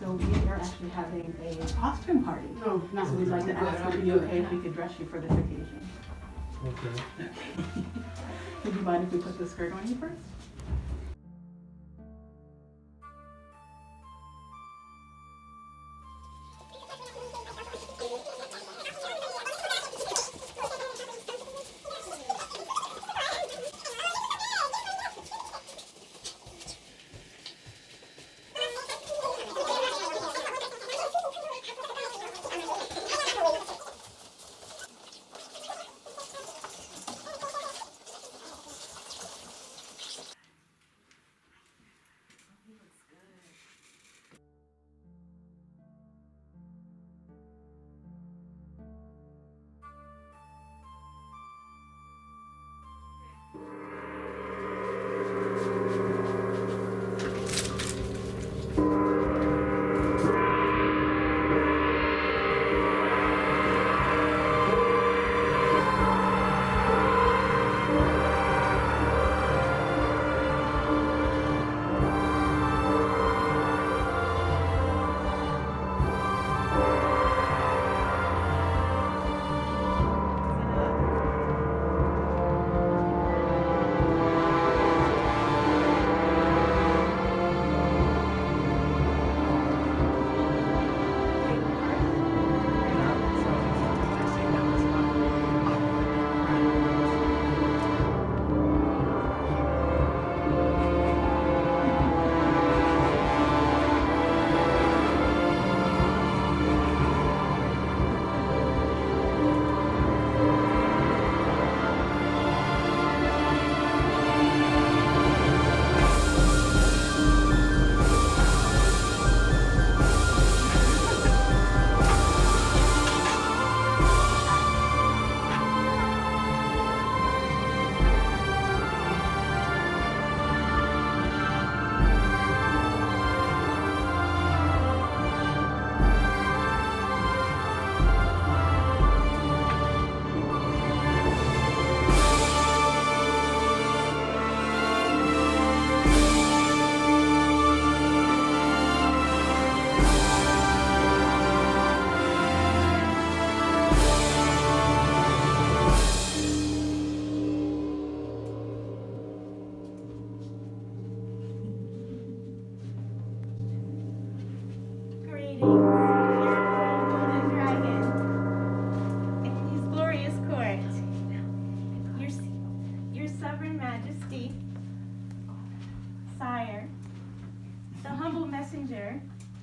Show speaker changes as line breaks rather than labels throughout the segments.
So we are actually having a costume party.
No, not
So we'd like to ask, would it be okay if we could dress you for this occasion?
Okay.
Would you mind if we put the skirt on you first?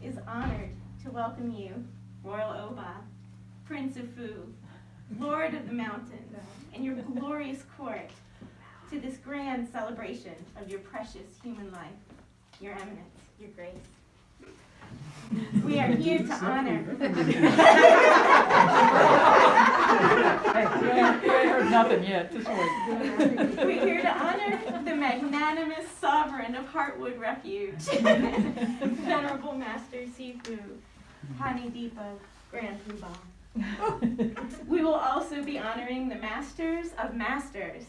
Is honored to welcome you, Royal Oba, Prince of Fu, Lord of the Mountains, and your glorious court, to this grand celebration of your precious human life, your eminence, your grace. We are here to honor.
You ain't heard nothing yet. Just wait.
We're here to honor the magnanimous sovereign of Heartwood Refuge, Venerable Master Sifu, Pannadipa, Grand Poobah. We will also be honoring the Masters of Masters,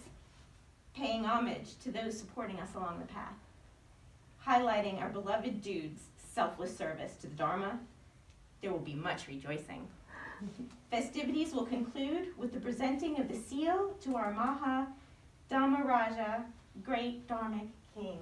paying homage to those supporting us along the path, highlighting our beloved dudes' selfless service to the Dharma. There will be much rejoicing. Festivities will conclude with the presenting of the seal to our Maha Dhammaraja, great Dharmic king.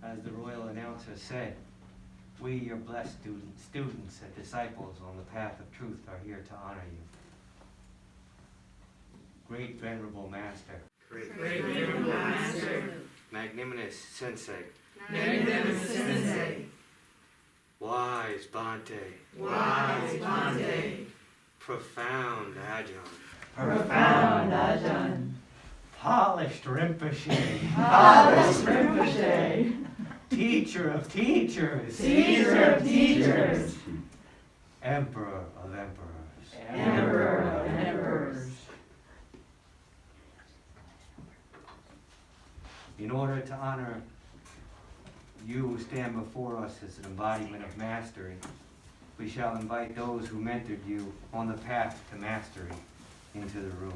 As the royal announcer said, we, your blessed students and disciples on the path of truth, are here to honor you. Great Venerable Master.
Great Venerable Master.
Magnanimous Sensei.
Magnanimous Sensei.
Wise Bhante.
Wise Bhante.
Profound Ajahn.
Profound Ajahn.
Polished Rinpoche.
Polished Rinpoche.
Teacher of teachers.
Teacher of teachers.
Emperor of emperors.
Emperor of emperors.
In order to honor you who stand before us as an embodiment of mastery, we shall invite those who mentored you on the path to mastery into the room.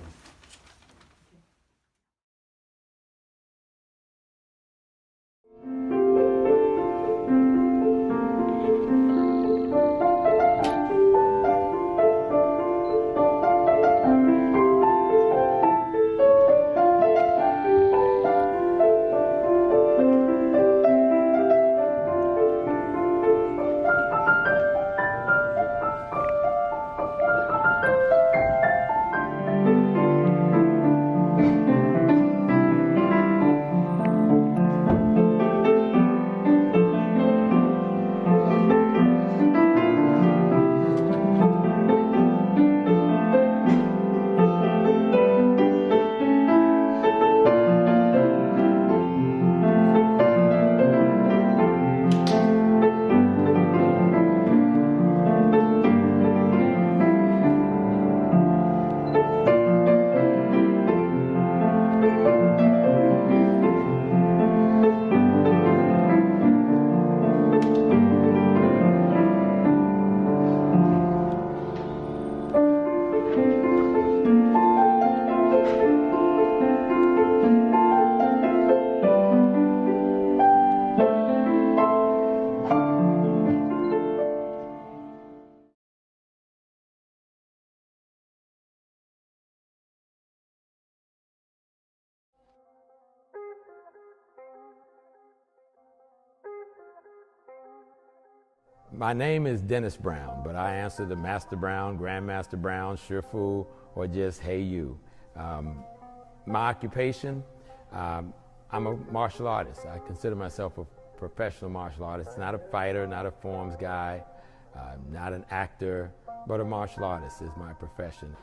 My name is Dennis Brown, but I answer to Master Brown, Grandmaster Brown, Shifu, or just Hey You. My occupation, I'm a martial artist. I consider myself a professional martial artist, not a fighter, not a forms guy, not an actor, but a martial artist is my profession.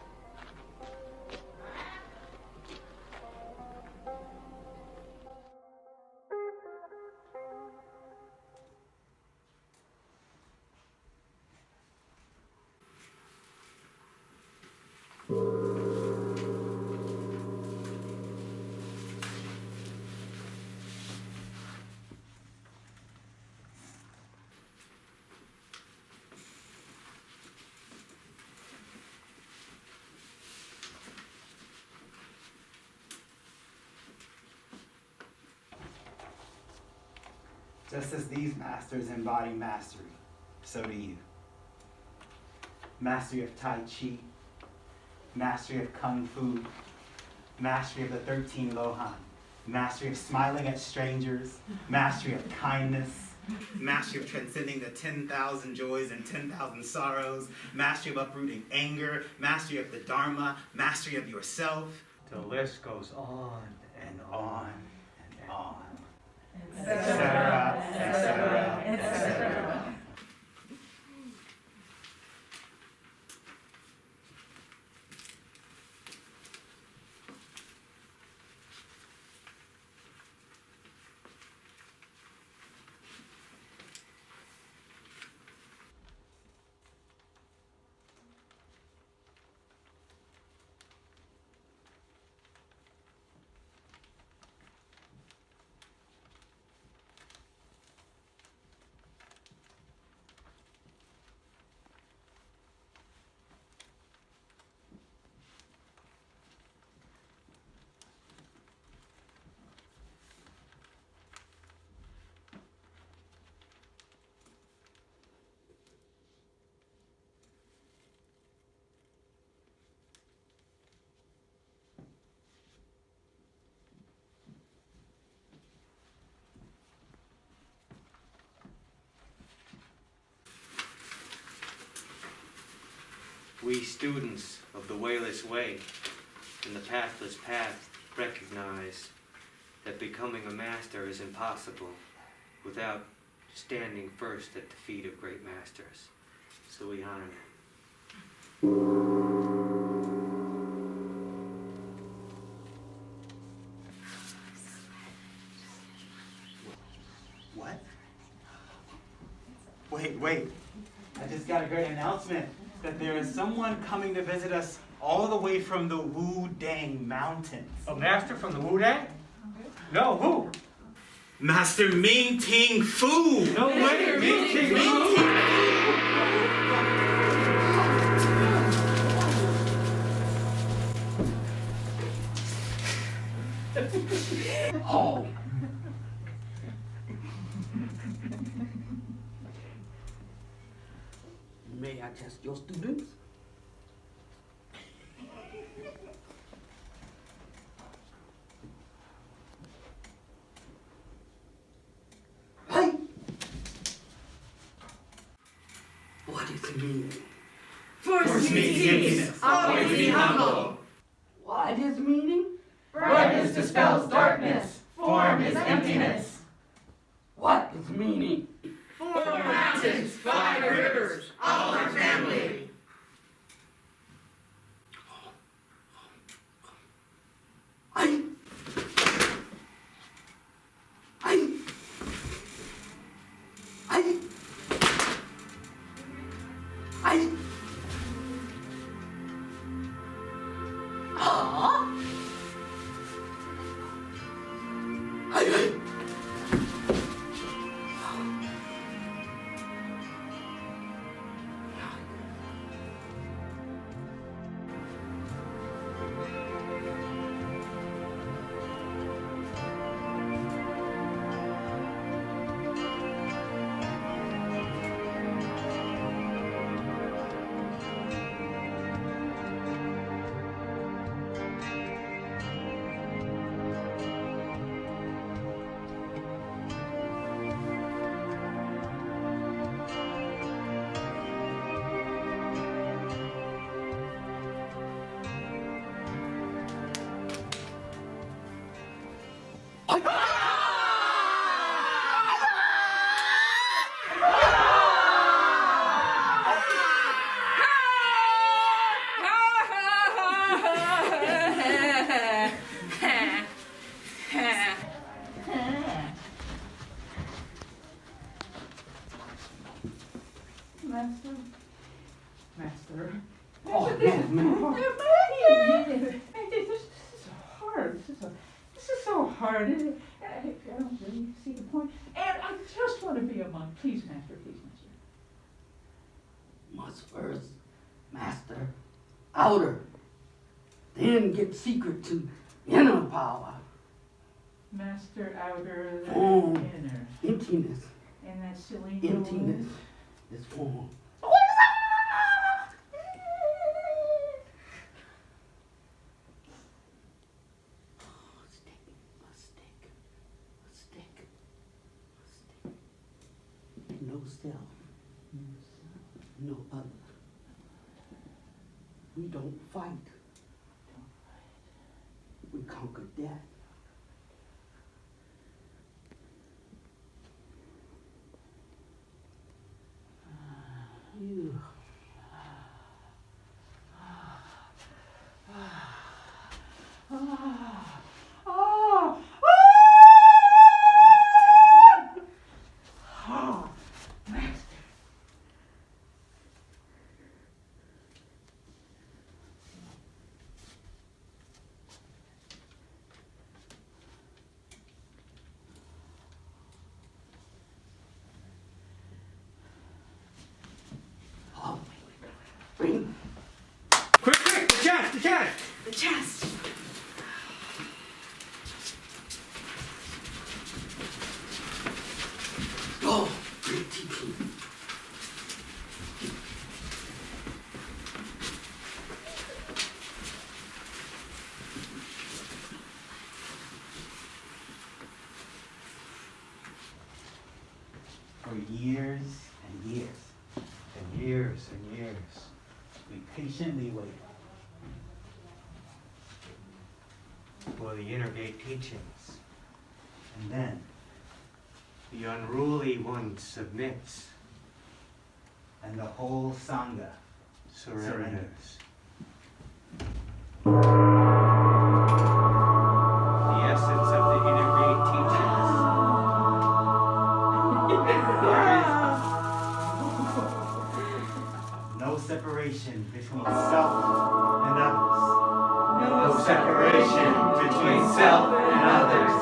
Just as these masters embody mastery, so do you. Mastery of Tai Chi, mastery of Kung Fu, mastery of the 13 Lohan, mastery of smiling at strangers, mastery of kindness, mastery of transcending the 10,000 joys and 10,000 sorrows, mastery of uprooting anger, mastery of the Dharma, mastery of yourself.
The list goes on
And on and on.
Etc., etc., etc.
We students of the wayless way and the pathless path recognize that becoming a master is impossible without standing first at the feet of great masters. So we honor them.
What? Wait. I just got a great announcement that there is someone coming to visit us all the way from the Wu Dang Mountains.
A master from the Wu-Dang? No, who?
Master Ming Ting Fu.
No way, Ming Ting Fu.
Oh. May I test your students? Hey! What is meaning?
First means emptiness, always be humble.
What is meaning?
Brightness dispels darkness, form is emptiness.
What is meaning?
4 mountains, 5 rivers, all are family.
I
Master.
Oh, yes, ma'am.
This is so hard. This is so hard. I don't really see the point. And I just want to be a monk. Please, Master. Please, Master.
Must first master outer, then get secret to inner power.
Master outer, then
Oh.
inner.
Emptiness.
And that silly
Emptiness is form. No self, no other. We don't fight. We conquer death. You. Bring.
Quick, the chest!
The chest.
Go. Bring TP.
For years and years and years and years, we patiently wait
For the inner gate teachings,
and then
the unruly one submits,
and the whole Sangha
surrenders. The essence of the inner gate teachings.
no separation between self and others.
No separation between self and others.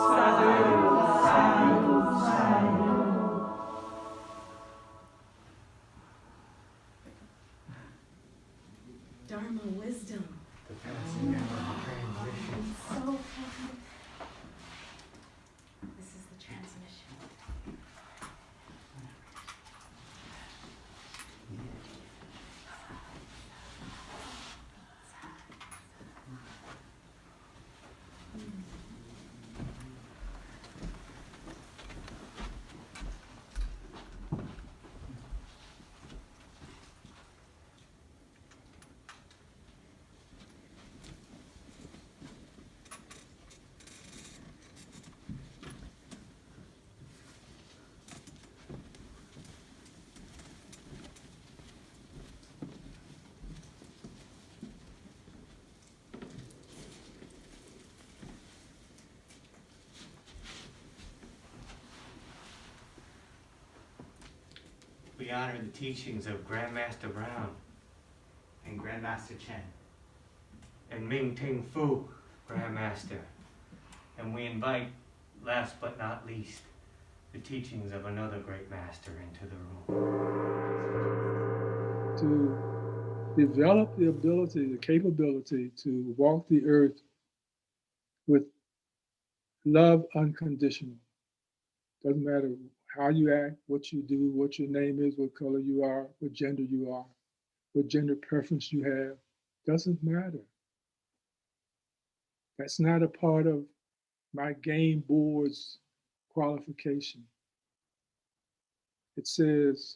Silence. We honor the teachings of Grandmaster Brown
and Grandmaster Chen.
and Ming Ting Fu, Grandmaster. And we invite, last but not least, the teachings of another great master into the room.
To develop the ability, the capability to walk the earth with love unconditional. Doesn't matter how you act, what you do, what your name is, what color you are, what gender you are, what gender preference you have. Doesn't matter. That's not a part of my game board's qualification. It says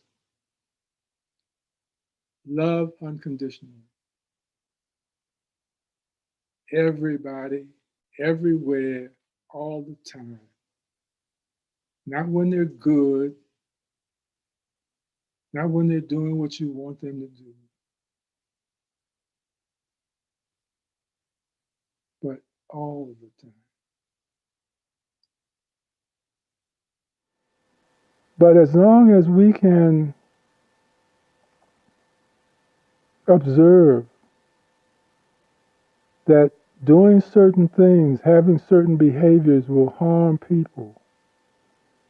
love unconditionally. Everybody, everywhere, all the time. Not when they're good, not when they're doing what you want them to do, but all the time. But as long as we can observe that doing certain things, having certain behaviors will harm people,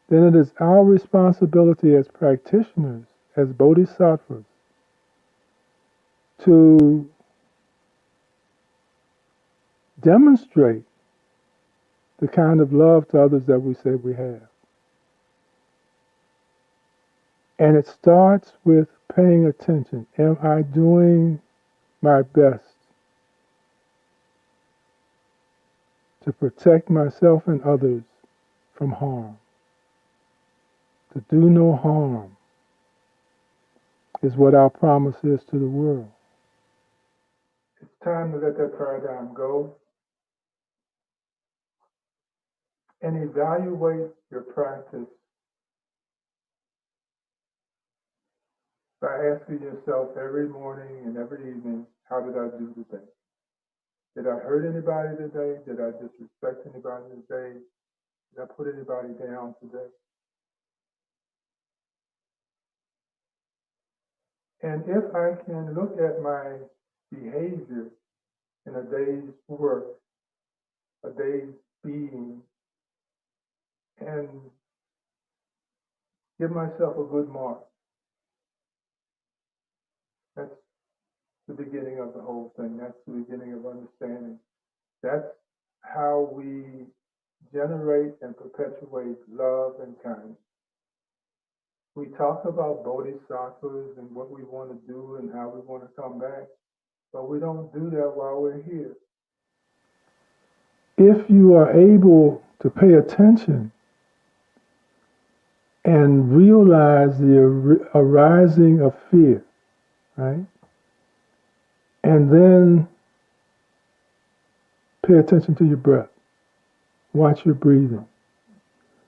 then it is our responsibility as practitioners, as bodhisattvas, to demonstrate the kind of love to others that we say we have. And it starts with paying attention. Am I doing my best to protect myself and others from harm? To do no harm is what our promise is to the world. It's time to let that paradigm go and evaluate your practice by asking yourself every morning and every evening, how did I do today? Did I hurt anybody today? Did I disrespect anybody today? Did I put anybody down today? And if I can look at my behavior in a day's work, a day's being, and give myself a good mark, that's the beginning of the whole thing. That's the beginning of understanding. That's how we generate and perpetuate love and kindness. We talk about bodhisattvas and what we want to do and how we want to come back, but we don't do that while we're here. If you are able to pay attention and realize the arising of fear, right? And then pay attention to your breath. Watch your breathing.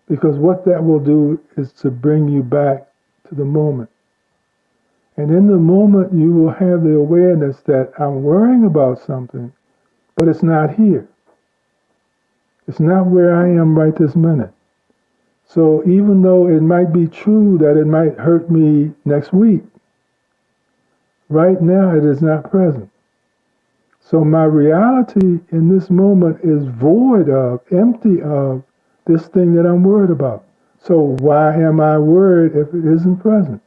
Because what that will do is to bring you back to the moment. And in the moment, you will have the awareness that I'm worrying about something, but it's not here. It's not where I am right this minute. So even though it might be true that it might hurt me next week, right now it is not present. So my reality in this moment is void of, empty of this thing that I'm worried about. So why am I worried if it isn't present?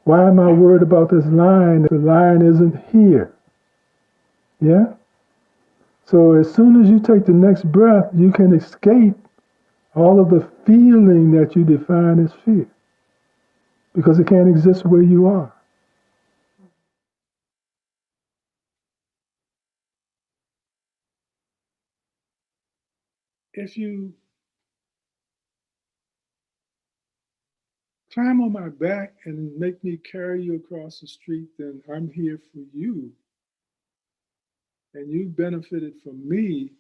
Why am I worried about this line if the line isn't here? Yeah? So as soon as you take the next breath, you can escape all of the feeling that you define as fear. Because it can't exist where you are. If you climb on my back and make me carry you across the street, then I'm here for you. And you benefited from me,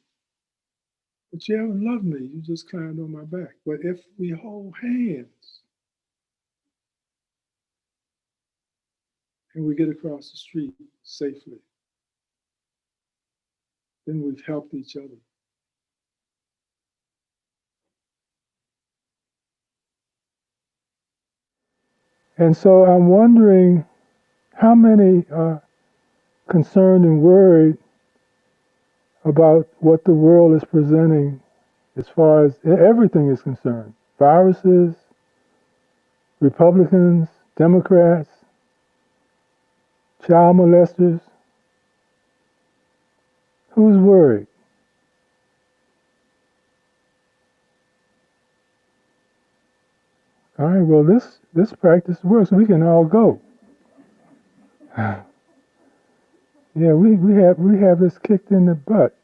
but you haven't loved me. You just climbed on my back. But if we hold hands and we get across the street safely, then we've helped each other. And so I'm wondering how many are concerned and worried about what the world is presenting as far as everything is concerned. Viruses, Republicans, Democrats, child molesters. Who's worried? All right, well, this practice works. We can all go. Yeah, we have this kicked in the butt.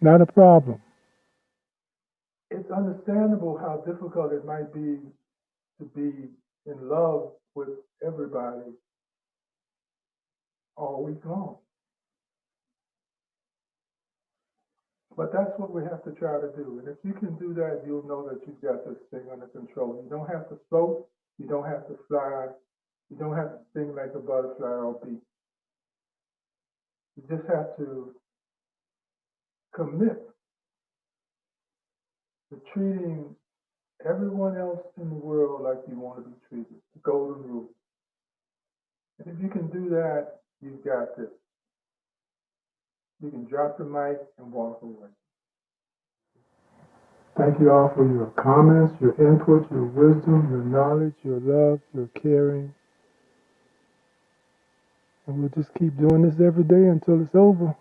Not a problem. It's understandable how difficult it might be to be in love with everybody all week long. But that's what we have to try to do. And if you can do that, you'll know that you've got this thing under control. You don't have to float. You don't have to fly. You don't have to sting like a butterfly or bee. You just have to commit to treating everyone else in the world like you want to be treated. The golden rule. And if you can do that, you've got this. You can drop the mic and walk away. Thank you all for your comments, your input, your wisdom, your knowledge, your love, your caring. And we'll just keep doing this every day until it's over.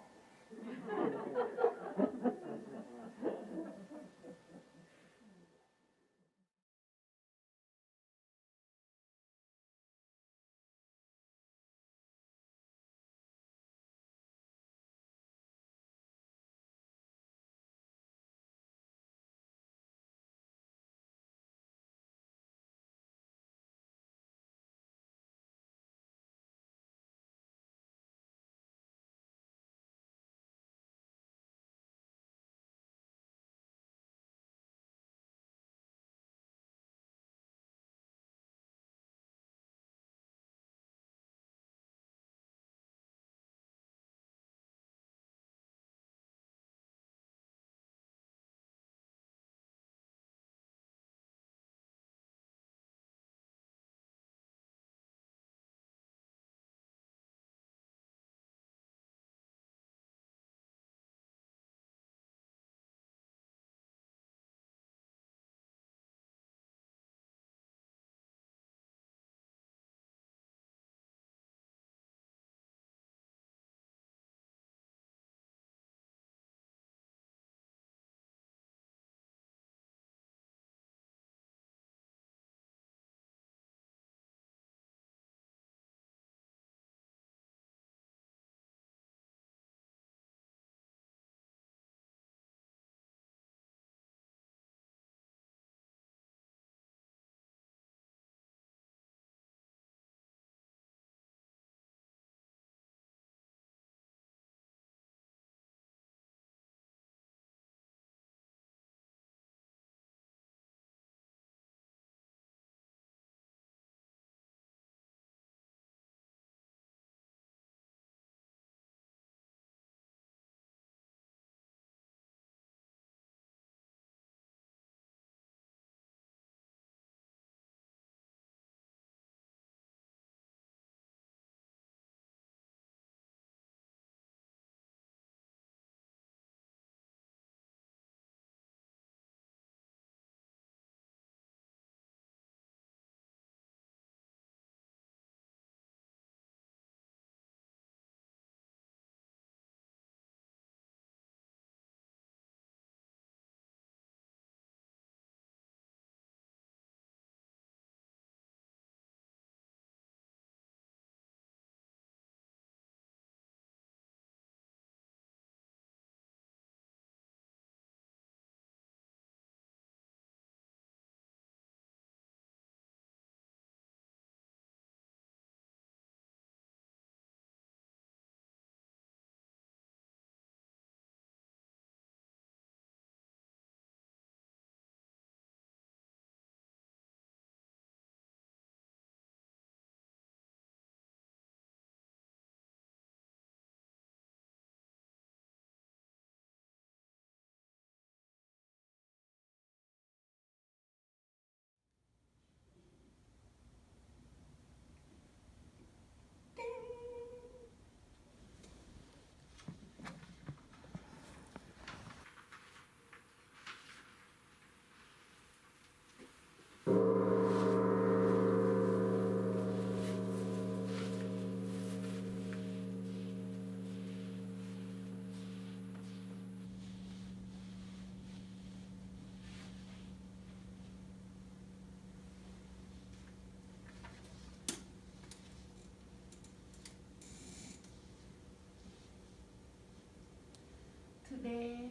today,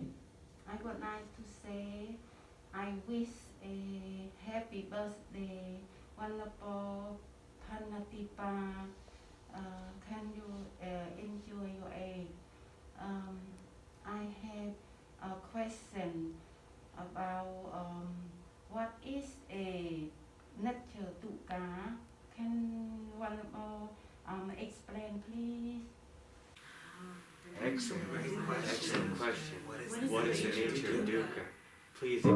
I would like to say I wish a happy birthday, Venerable Pannadipa. Can you enjoy your age? I have a question about what is a nature dukkha. Can Venerable explain, please?
Excellent question. What is the nature of dukkha? Please explain.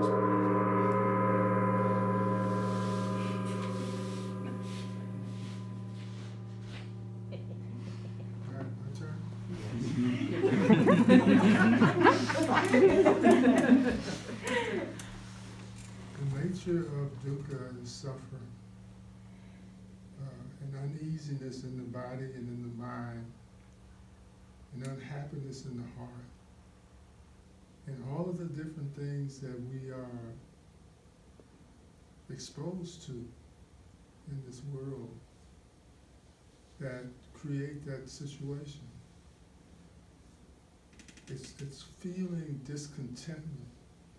The nature of dukkha is suffering, and uneasiness in the body and in the mind, and unhappiness in the heart, and all of the different things that we are exposed to in this world that create that situation. It's feeling discontentment.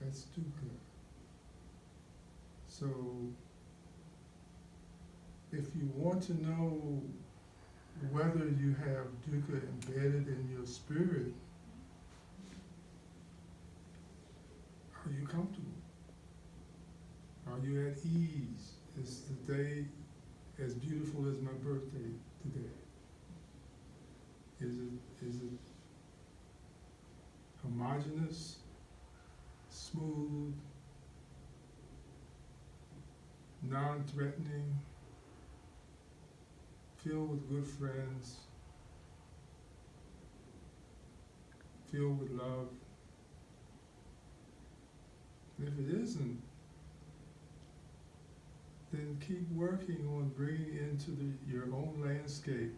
That's dukkha. So, if you want to know whether you have dukkha embedded in your spirit, are you comfortable? Are you at ease? Is the day as beautiful as my birthday today? Is it homogeneous, smooth, non-threatening, filled with good friends, filled with love? And if it isn't, then keep working on bringing into your own landscape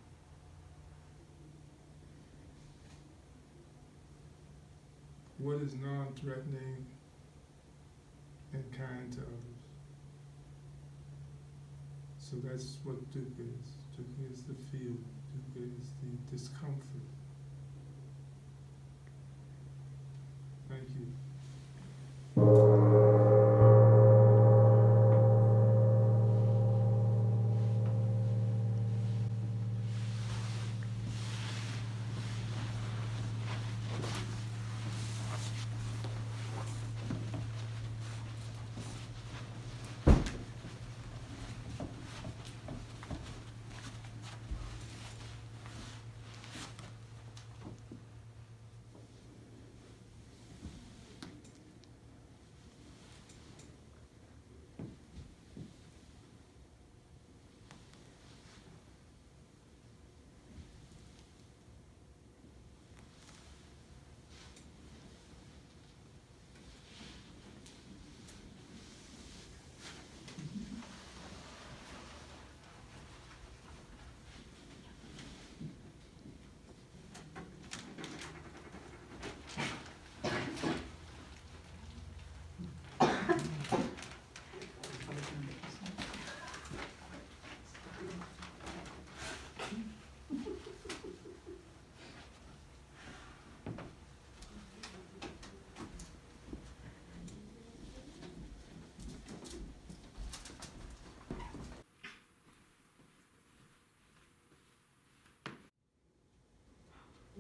what is non-threatening and kind to others. So that's what dukkha is. Dukkha is the feeling. Dukkha is the discomfort. Thank you.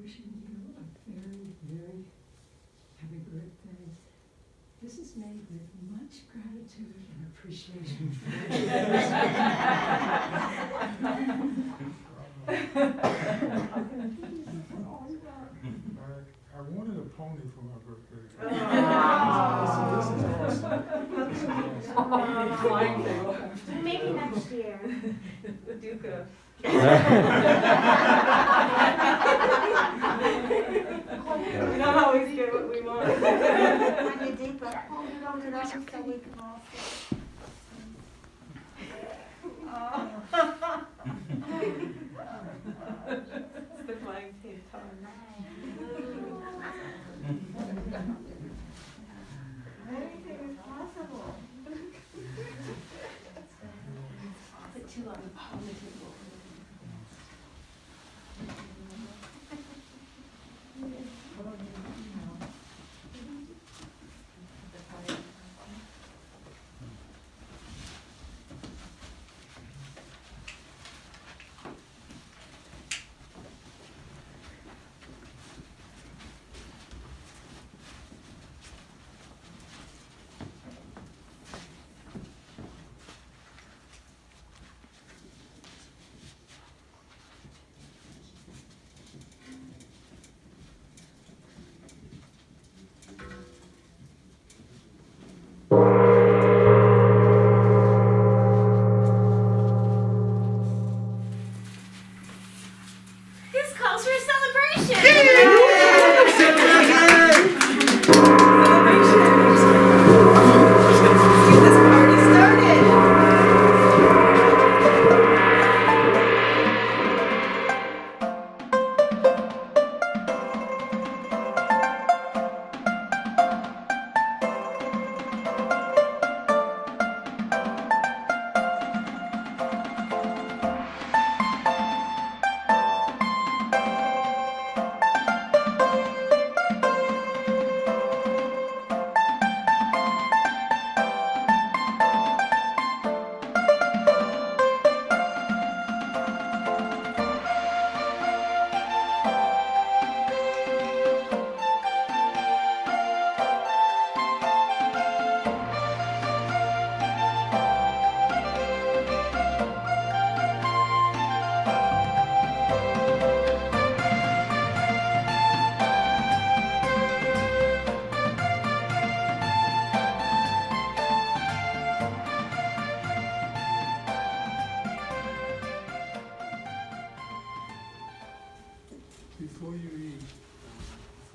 Wishing you a very, very happy birthday. This is made with much gratitude and appreciation for
I wanted a pony for my birthday. This is awesome.
Maybe next year.
Dukkha. We don't always get what we want.
Pannadipa, hold it on it up so we can all see.
It's the flying pig time.
Anything is possible. Put two on the table.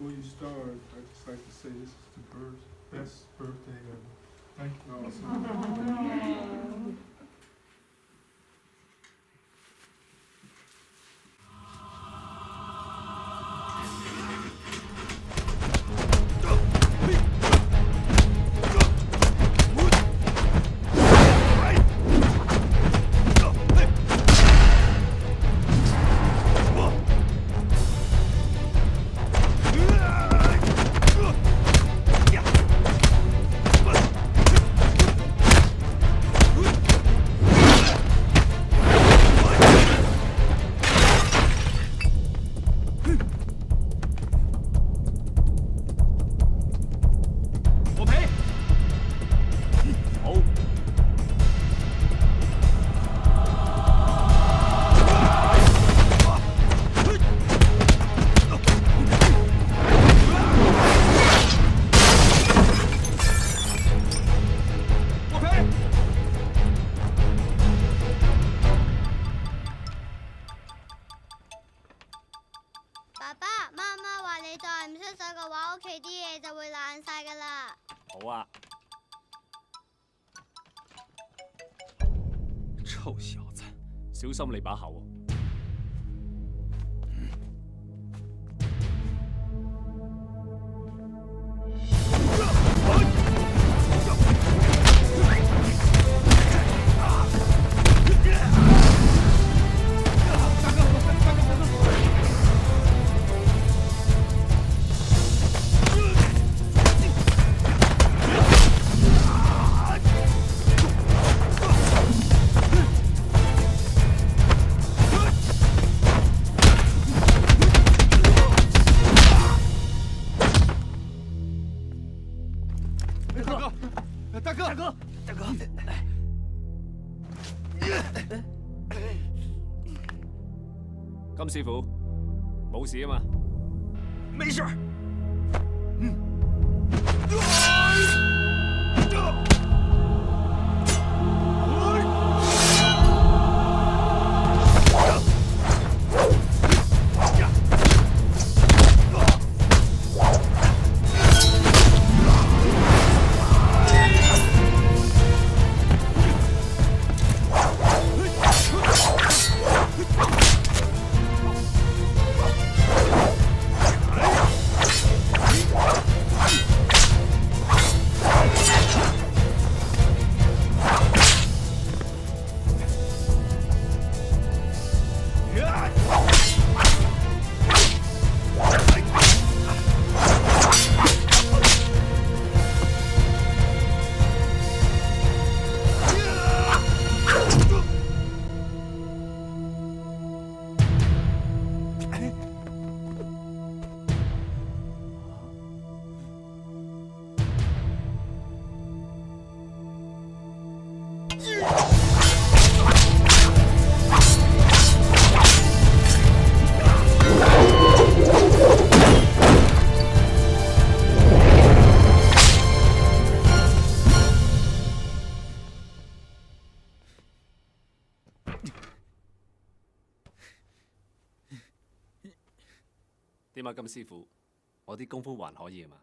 before you start, I'd just like to say this is the best birthday ever. Thank you all so much.
爸爸媽媽話你再唔出手嘅話，屋企啲嘢就會爛晒噶啦。
好啊！臭小子，小心你把口啊！金師傅，冇事啊嘛？沒事。點啊，金師傅，我啲功夫還可以啊嘛？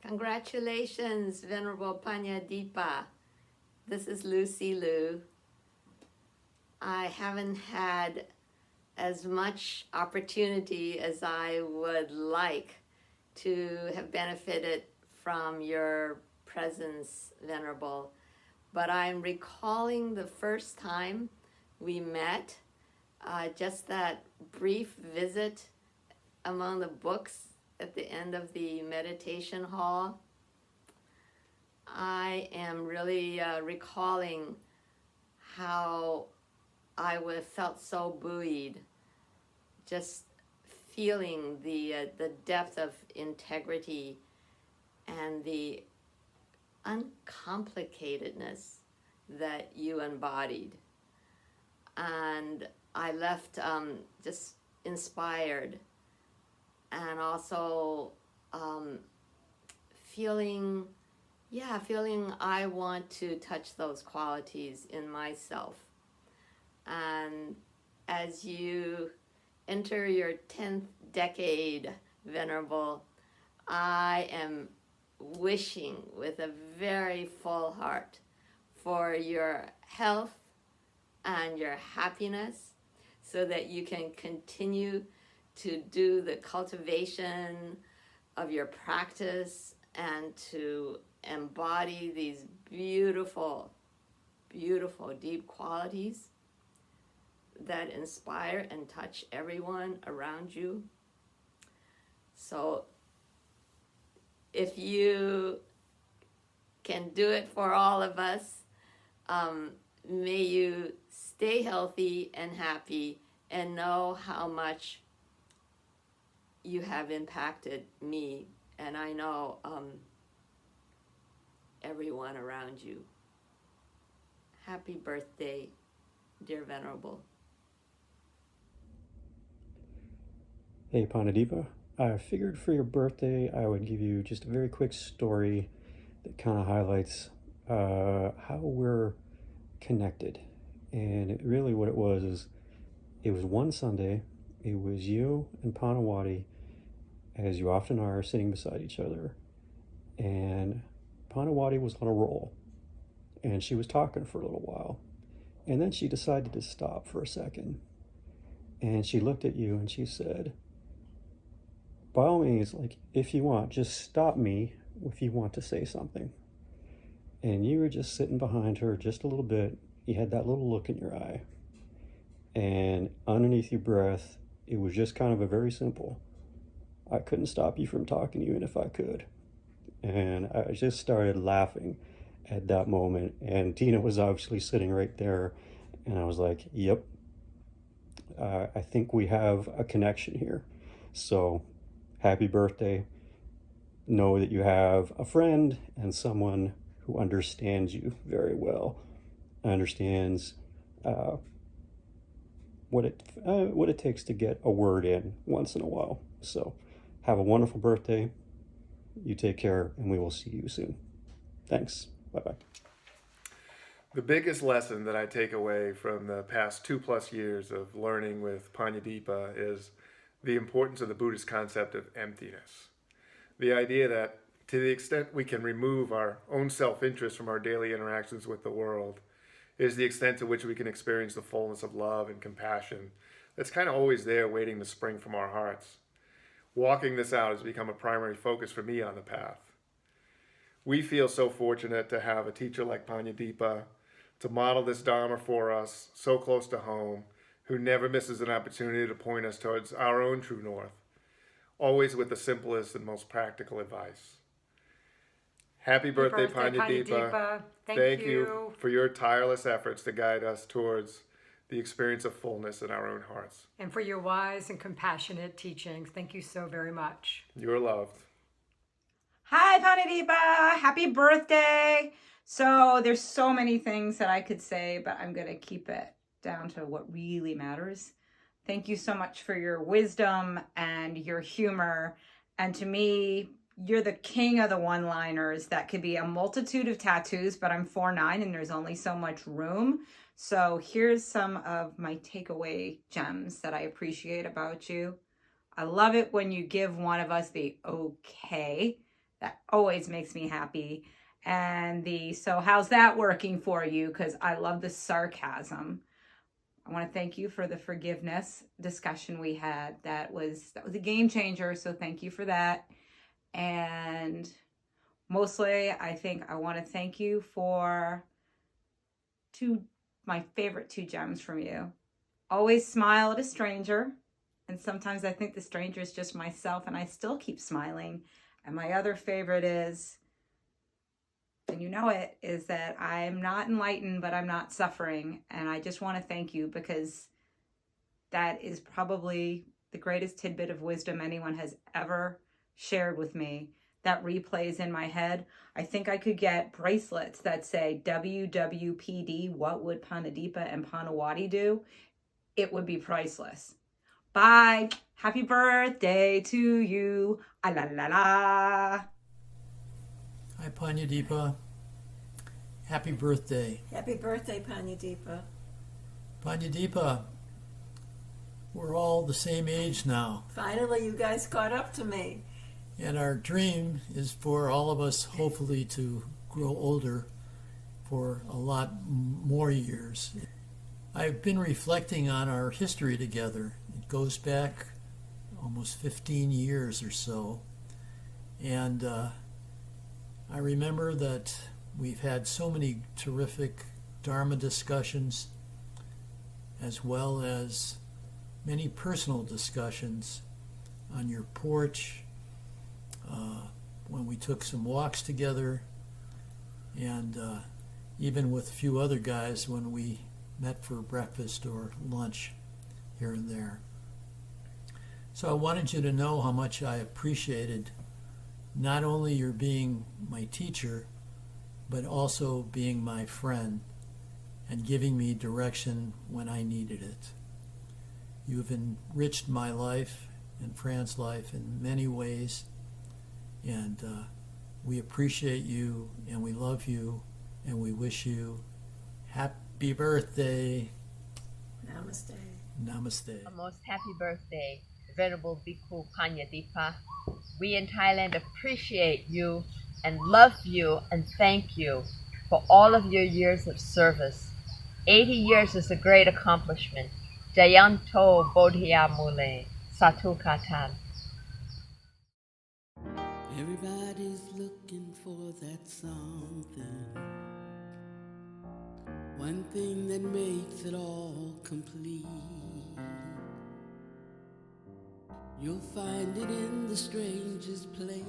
Congratulations, Venerable Pannadipa. This is Lucy Liu. I haven't had as much opportunity as I would like to have benefited from your presence, Venerable. But I'm recalling the first time we met, just that brief visit among the books at the end of the meditation hall. I am really recalling how I would have felt so buoyed, just feeling the depth of integrity and the uncomplicatedness that you embodied. And I left just inspired, and also feeling I want to touch those qualities in myself. And as you enter your 10th decade, Venerable, I am wishing with a very full heart for your health and your happiness, so that you can continue to do the cultivation of your practice and to embody these beautiful, beautiful deep qualities that inspire and touch everyone around you. So if you can do it for all of us, may you stay healthy and happy, and know how much you have impacted me, and I know everyone around you. Happy birthday, dear Venerable.
Hey Pannadipa, I figured for your birthday I would give you just a very quick story that kind of highlights how we're connected. And really what it was is, it was one Sunday, it was you and Pannawati, as you often are, sitting beside each other. And Pannawati was on a roll, and she was talking for a little while. And then she decided to stop for a second. And she looked at you and she said, by all means, like, if you want, just stop me if you want to say something. And you were just sitting behind her just a little bit. You had that little look in your eye. And underneath your breath, it was just kind of a very simple, I couldn't stop you from talking to you, and if I could. And I just started laughing at that moment. And Tina was obviously sitting right there. And I was like, yep, I think we have a connection here. So happy birthday. Know that you have a friend and someone who understands you very well, understands what it takes to get a word in once in a while. So have a wonderful birthday. You take care, and we will see you soon. Thanks. Bye-bye.
The biggest lesson that I take away from the past 2+ years of learning with Pannadipa is the importance of the Buddhist concept of emptiness. The idea that To the extent we can remove our own self-interest from our daily interactions with the world is the extent to which we can experience the fullness of love and compassion that's kind of always there waiting to spring from our hearts. Walking this out has become a primary focus for me on the path. We feel so fortunate to have a teacher like Pannadipa to model this Dharma for us so close to home, who never misses an opportunity to point us towards our own true north, always with the simplest and most practical advice. Happy birthday, Pannadipa. Thank you for your tireless efforts to guide us towards the experience of fullness in our own hearts.
And for your wise and compassionate teachings. Thank you so very much.
You're loved.
Hi, Pannadipa. Happy birthday. So there's so many things that I could say, but I'm going to keep it down to what really matters. Thank you so much for your wisdom and your humor. And to me, you're the king of the one-liners. That could be a multitude of tattoos, but I'm 4'9" and there's only so much room. So here's some of my takeaway gems that I appreciate about you. I love it when you give one of us the okay. That always makes me happy. And so how's that working for you? Because I love the sarcasm. I want to thank you for the forgiveness discussion we had. That was a game changer. So thank you for that. And mostly, I think I want to thank you for my favorite two gems from you. Always smile at a stranger. And sometimes I think the stranger is just myself, and I still keep smiling. And my other favorite is, and you know it, is that I'm not enlightened, but I'm not suffering. And I just want to thank you, because that is probably the greatest tidbit of wisdom anyone has ever shared with me. That replays in my head. I think I could get bracelets that say WWPD, what would Pannadipa and Pannawati do? It would be priceless. Bye. Happy birthday to you. Ah, la la la.
Hi, Pannadipa. Happy birthday.
Happy birthday, Pannadipa.
Pannadipa, we're all the same age now.
Finally, you guys caught up to me.
And our dream is for all of us, hopefully, to grow older for a lot more years. I've been reflecting on our history together. It goes back almost 15 years or so. And I remember that we've had so many terrific Dharma discussions, as well as many personal discussions on your porch, when we took some walks together, and even with a few other guys when we met for breakfast or lunch here and there. So I wanted you to know how much I appreciated not only your being my teacher, but also being my friend and giving me direction when I needed it. You've enriched my life and Fran's life in many ways, and we appreciate you, and we love you, and we wish you happy birthday.
Namaste.
Namaste.
A most happy birthday, Venerable Bhikkhu Pannadipa. We in Thailand appreciate you and love you and thank you for all of your years of service. 80 years is a great accomplishment. Jayanto Bodhiya Mule, Satu Katan.
Everybody's looking for that something, one thing that makes it all complete. You'll find it in the strangest places,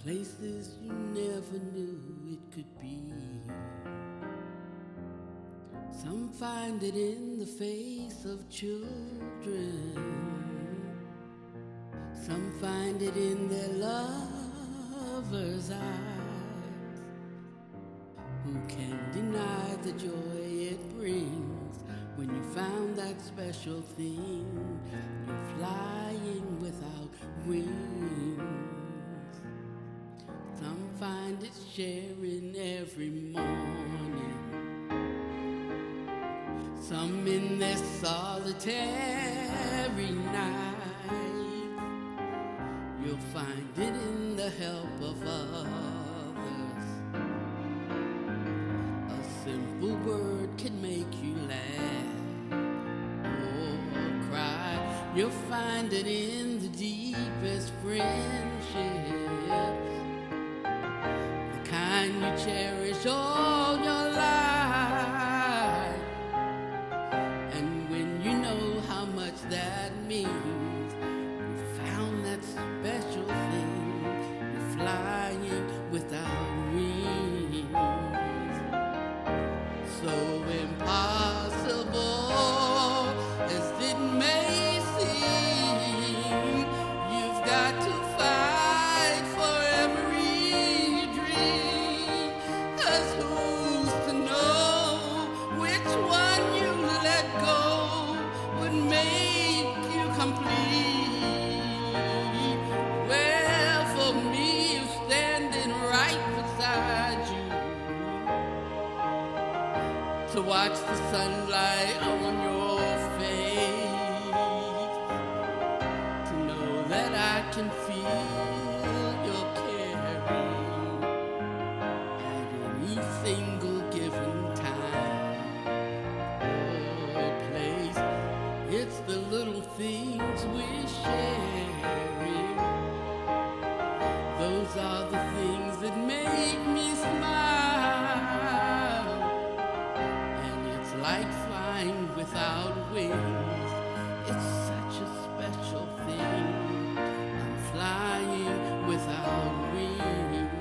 places you never knew it could be. Some find it in the face of children, some find it in their lover's eyes. Who can deny the joy it brings when you found that special thing? You're flying without wings. Some find it sharing every morning, some in their solitary night. You'll find it in the help of others. A simple word can make you laugh or cry. You'll find it in the deepest friendships, the kind you cherish all your life. And when you know how much that means, you found that special thing. You're flying without wings. So impossible as it may seem, you've got to fight for every dream. 'Cause who's to know which one you let go would make you complete? Well, for me, you're standing right beside you, to watch the sunlight on your face, to know that I can feel your caring at any single given time or place. It's the little things we're sharing, those are the things that make me smile. And it's like flying without wings. It's such a special thing. I'm flying without wings. And you're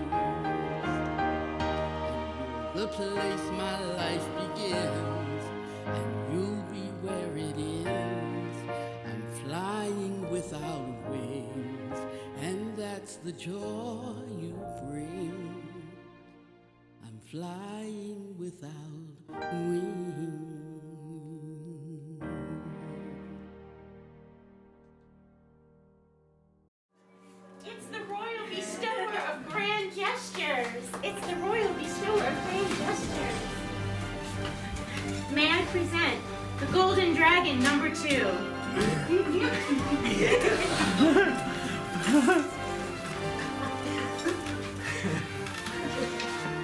the place my life begins, and you'll be where it ends. I'm flying without wings, and that's the joy you bring. I'm flying without wings.
It's the royal bestower of grand gestures. It's the royal bestower of grand gestures. May I present the Golden Dragon number 2.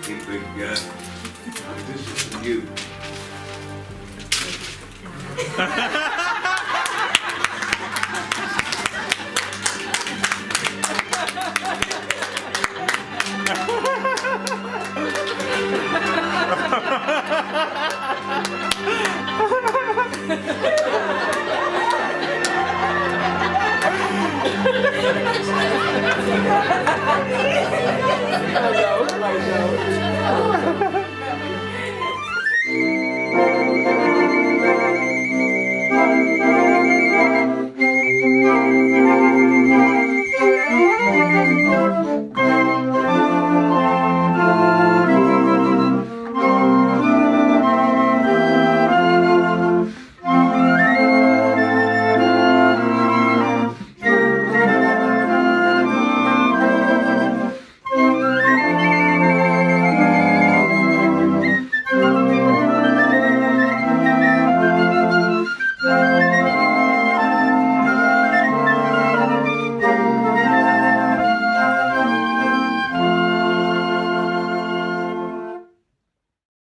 Hey, big guy. This is for you.
Oh, no.